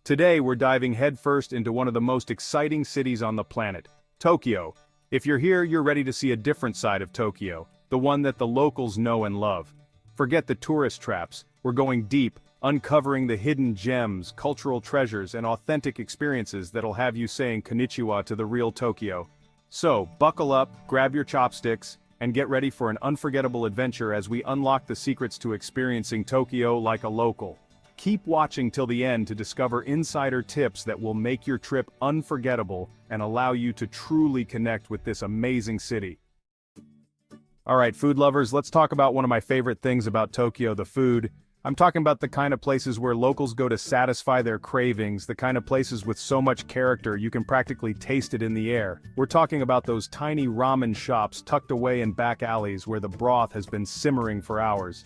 Today we're diving headfirst into one of the most exciting cities on the planet, Tokyo. If you're here, you're ready to see a different side of Tokyo, the one that the locals know and love. Forget the tourist traps, we're going deep, uncovering the hidden gems, cultural treasures, and authentic experiences that'll have you saying konnichiwa to the real Tokyo. So, buckle up, grab your chopsticks, and get ready for an unforgettable adventure as we unlock the secrets to experiencing Tokyo like a local. Keep watching till the end to discover insider tips that will make your trip unforgettable and allow you to truly connect with this amazing city. Alright, food lovers, let's talk about one of my favorite things about Tokyo, the food. I'm talking about the kind of places where locals go to satisfy their cravings, the kind of places with so much character you can practically taste it in the air. We're talking about those tiny ramen shops tucked away in back alleys where the broth has been simmering for hours.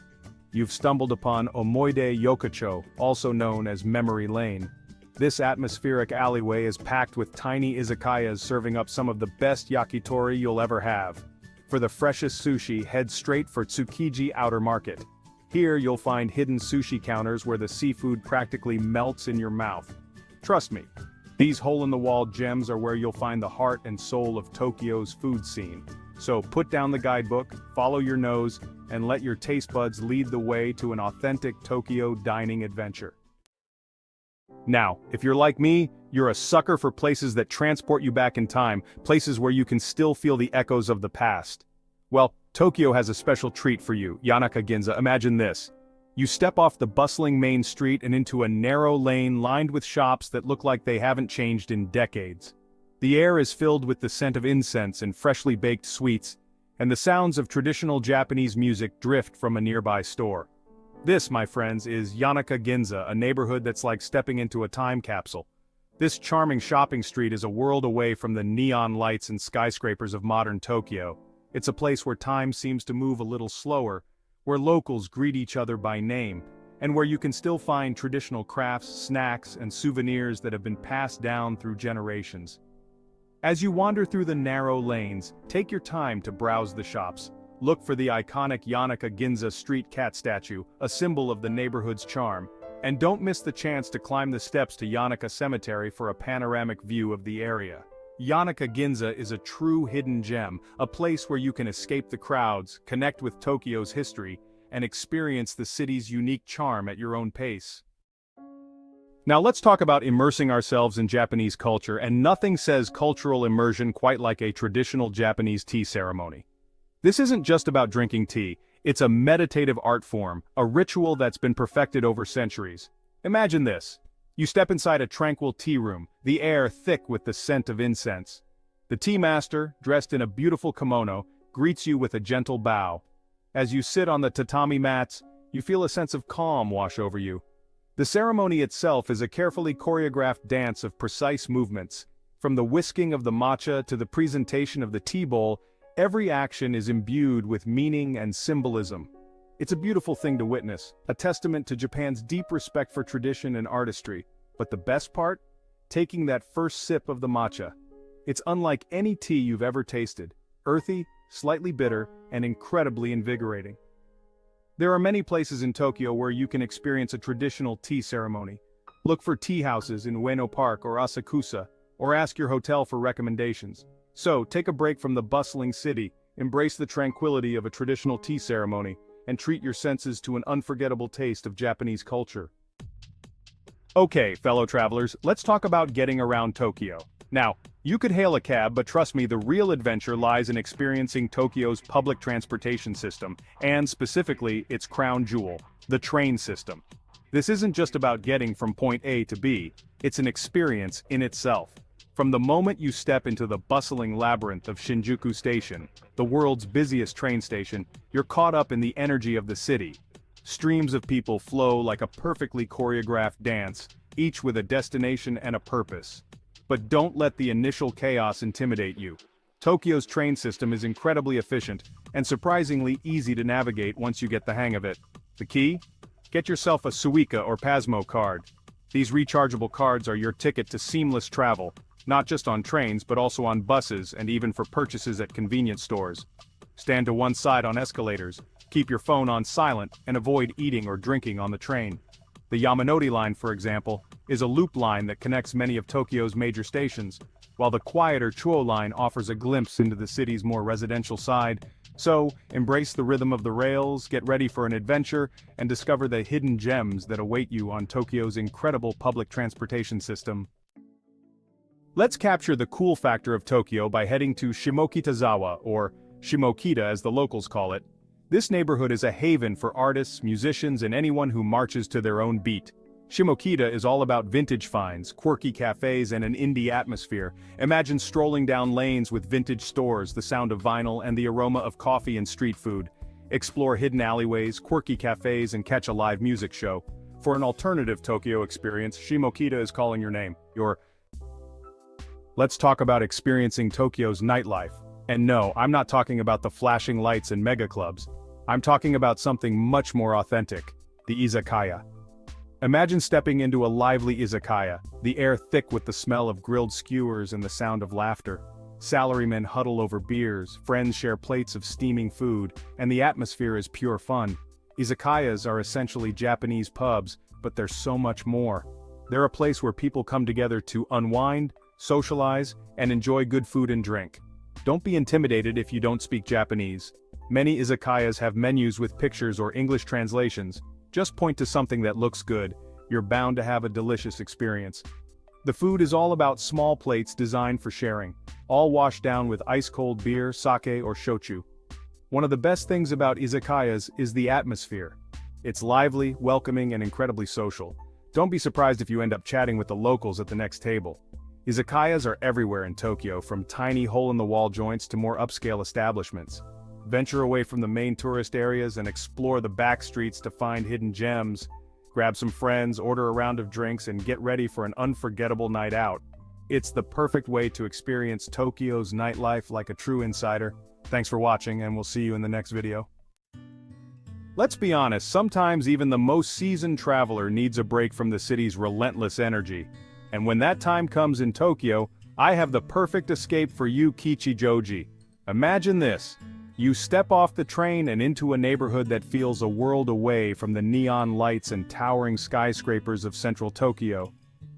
You've stumbled upon Omoide Yokocho, also known as Memory Lane. This atmospheric alleyway is packed with tiny izakayas serving up some of the best yakitori you'll ever have. For the freshest sushi, head straight for Tsukiji Outer Market. Here you'll find hidden sushi counters where the seafood practically melts in your mouth. Trust me, these hole-in-the-wall gems are where you'll find the heart and soul of Tokyo's food scene. So put down the guidebook, follow your nose, and let your taste buds lead the way to an authentic Tokyo dining adventure. Now, if you're like me, you're a sucker for places that transport you back in time, places where you can still feel the echoes of the past. Well, Tokyo has a special treat for you, Yanaka Ginza. Imagine this. You step off the bustling main street and into a narrow lane lined with shops that look like they haven't changed in decades. The air is filled with the scent of incense and freshly baked sweets, and the sounds of traditional Japanese music drift from a nearby store. This, my friends, is Yanaka Ginza, a neighborhood that's like stepping into a time capsule. This charming shopping street is a world away from the neon lights and skyscrapers of modern Tokyo. It's a place where time seems to move a little slower, where locals greet each other by name, and where you can still find traditional crafts, snacks, and souvenirs that have been passed down through generations. As you wander through the narrow lanes, take your time to browse the shops. Look for the iconic Yanaka Ginza street cat statue, a symbol of the neighborhood's charm. And don't miss the chance to climb the steps to Yanaka Cemetery for a panoramic view of the area. Yanaka Ginza is a true hidden gem, a place where you can escape the crowds, connect with Tokyo's history, and experience the city's unique charm at your own pace. Now let's talk about immersing ourselves in Japanese culture, and nothing says cultural immersion quite like a traditional Japanese tea ceremony. This isn't just about drinking tea, it's a meditative art form, a ritual that's been perfected over centuries. Imagine this. You step inside a tranquil tea room, the air thick with the scent of incense. The tea master, dressed in a beautiful kimono, greets you with a gentle bow. As you sit on the tatami mats, you feel a sense of calm wash over you. The ceremony itself is a carefully choreographed dance of precise movements. From the whisking of the matcha to the presentation of the tea bowl, every action is imbued with meaning and symbolism. It's a beautiful thing to witness, a testament to Japan's deep respect for tradition and artistry. But the best part? Taking that first sip of the matcha. It's unlike any tea you've ever tasted. Earthy, slightly bitter, and incredibly invigorating. There are many places in Tokyo where you can experience a traditional tea ceremony. Look for tea houses in Ueno Park or Asakusa, or ask your hotel for recommendations. So, take a break from the bustling city, embrace the tranquility of a traditional tea ceremony, and treat your senses to an unforgettable taste of Japanese culture. Okay, fellow travelers, let's talk about getting around Tokyo. Now, you could hail a cab, but trust me, the real adventure lies in experiencing Tokyo's public transportation system, and specifically its crown jewel, the train system. This isn't just about getting from point A to B, it's an experience in itself. From the moment you step into the bustling labyrinth of Shinjuku Station, the world's busiest train station, you're caught up in the energy of the city. Streams of people flow like a perfectly choreographed dance, each with a destination and a purpose. But don't let the initial chaos intimidate you. Tokyo's train system is incredibly efficient, and surprisingly easy to navigate once you get the hang of it. The key? Get yourself a Suica or Pasmo card. These rechargeable cards are your ticket to seamless travel, not just on trains but also on buses and even for purchases at convenience stores. Stand to one side on escalators, keep your phone on silent, and avoid eating or drinking on the train. The Yamanori line, for example, is a loop line that connects many of Tokyo's major stations, while the quieter Chuo line offers a glimpse into the city's more residential side. So, embrace the rhythm of the rails, get ready for an adventure, and discover the hidden gems that await you on Tokyo's incredible public transportation system. Let's capture the cool factor of Tokyo by heading to Shimokitazawa, or Shimokita as the locals call it. This neighborhood is a haven for artists, musicians, and anyone who marches to their own beat. Shimokita is all about vintage finds, quirky cafes, and an indie atmosphere. Imagine strolling down lanes with vintage stores, the sound of vinyl, and the aroma of coffee and street food. Explore hidden alleyways, quirky cafes, and catch a live music show. For an alternative Tokyo experience, Shimokita is calling your name. Let's talk about experiencing Tokyo's nightlife. And no, I'm not talking about the flashing lights and mega clubs. I'm talking about something much more authentic: the izakaya. Imagine stepping into a lively izakaya, the air thick with the smell of grilled skewers and the sound of laughter. Salarymen huddle over beers, friends share plates of steaming food, and the atmosphere is pure fun. Izakayas are essentially Japanese pubs, but they're so much more. They're a place where people come together to unwind, socialize, and enjoy good food and drink. Don't be intimidated if you don't speak Japanese. Many izakayas have menus with pictures or English translations. Just point to something that looks good, you're bound to have a delicious experience. The food is all about small plates designed for sharing, all washed down with ice-cold beer, sake, or shochu. One of the best things about izakayas is the atmosphere. It's lively, welcoming, and incredibly social. Don't be surprised if you end up chatting with the locals at the next table. Izakayas are everywhere in Tokyo, from tiny hole-in-the-wall joints to more upscale establishments. Venture away from the main tourist areas and explore the back streets to find hidden gems. Grab some friends, order a round of drinks, and get ready for an unforgettable night out. It's the perfect way to experience Tokyo's nightlife like a true insider. Thanks for watching, and we'll see you in the next video. Let's be honest, sometimes even the most seasoned traveler needs a break from the city's relentless energy. And when that time comes in Tokyo, I have the perfect escape for you, Kichijoji. Imagine this. You step off the train and into a neighborhood that feels a world away from the neon lights and towering skyscrapers of central Tokyo.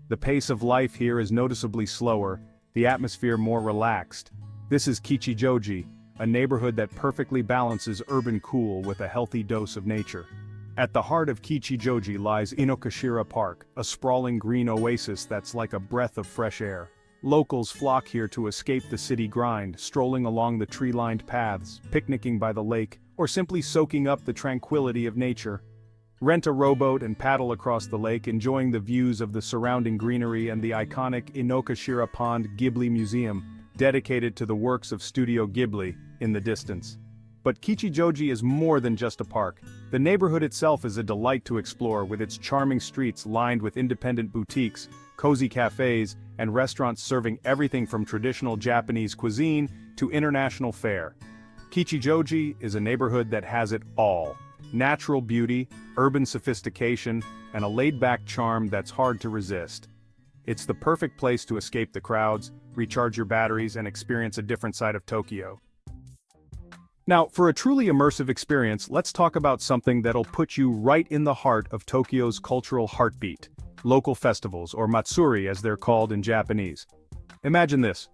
The pace of life here is noticeably slower, the atmosphere more relaxed. This is Kichijoji, a neighborhood that perfectly balances urban cool with a healthy dose of nature. At the heart of Kichijoji lies Inokashira Park, a sprawling green oasis that's like a breath of fresh air. Locals flock here to escape the city grind, strolling along the tree-lined paths, picnicking by the lake, or simply soaking up the tranquility of nature. Rent a rowboat and paddle across the lake, enjoying the views of the surrounding greenery and the iconic Inokashira Pond Ghibli Museum, dedicated to the works of Studio Ghibli, in the distance. But Kichijoji is more than just a park. The neighborhood itself is a delight to explore, with its charming streets lined with independent boutiques, cozy cafes, and restaurants serving everything from traditional Japanese cuisine to international fare. Kichijoji is a neighborhood that has it all: natural beauty, urban sophistication, and a laid-back charm that's hard to resist. It's the perfect place to escape the crowds, recharge your batteries, and experience a different side of Tokyo. Now, for a truly immersive experience, let's talk about something that'll put you right in the heart of Tokyo's cultural heartbeat: local festivals, or Matsuri as they're called in Japanese. Imagine this.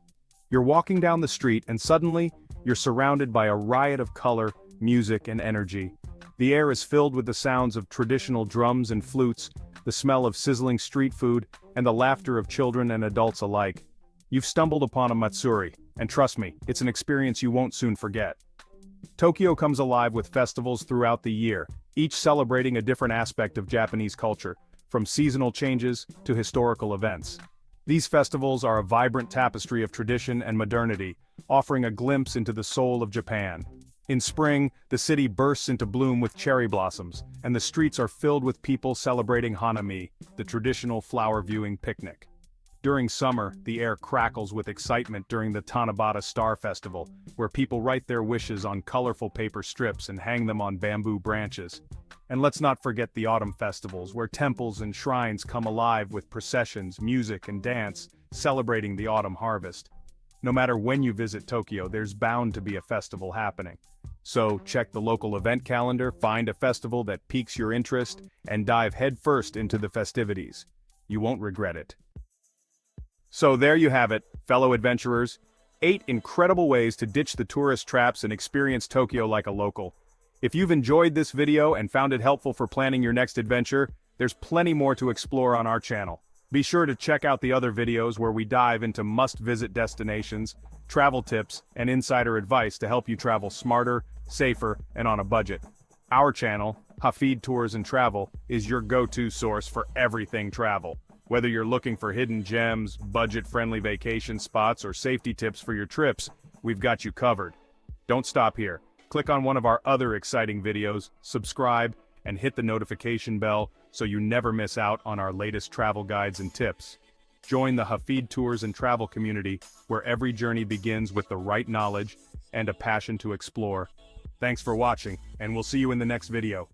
You're walking down the street and suddenly, you're surrounded by a riot of color, music, and energy. The air is filled with the sounds of traditional drums and flutes, the smell of sizzling street food, and the laughter of children and adults alike. You've stumbled upon a Matsuri, and trust me, it's an experience you won't soon forget. Tokyo comes alive with festivals throughout the year, each celebrating a different aspect of Japanese culture, from seasonal changes to historical events. These festivals are a vibrant tapestry of tradition and modernity, offering a glimpse into the soul of Japan. In spring, the city bursts into bloom with cherry blossoms, and the streets are filled with people celebrating Hanami, the traditional flower-viewing picnic. During summer, the air crackles with excitement during the Tanabata Star Festival, where people write their wishes on colorful paper strips and hang them on bamboo branches. And let's not forget the autumn festivals, where temples and shrines come alive with processions, music, and dance, celebrating the autumn harvest. No matter when you visit Tokyo, there's bound to be a festival happening. So check the local event calendar, find a festival that piques your interest, and dive headfirst into the festivities. You won't regret it. So there you have it, fellow adventurers. 8 incredible ways to ditch the tourist traps and experience Tokyo like a local. If you've enjoyed this video and found it helpful for planning your next adventure, there's plenty more to explore on our channel. Be sure to check out the other videos where we dive into must-visit destinations, travel tips, and insider advice to help you travel smarter, safer, and on a budget. Our channel, Hafid Tours and Travel, is your go-to source for everything travel. Whether you're looking for hidden gems, budget-friendly vacation spots, or safety tips for your trips, we've got you covered. Don't stop here. Click on one of our other exciting videos, subscribe, and hit the notification bell so you never miss out on our latest travel guides and tips. Join the Hafid Tours and Travel community, where every journey begins with the right knowledge and a passion to explore. Thanks for watching, and we'll see you in the next video.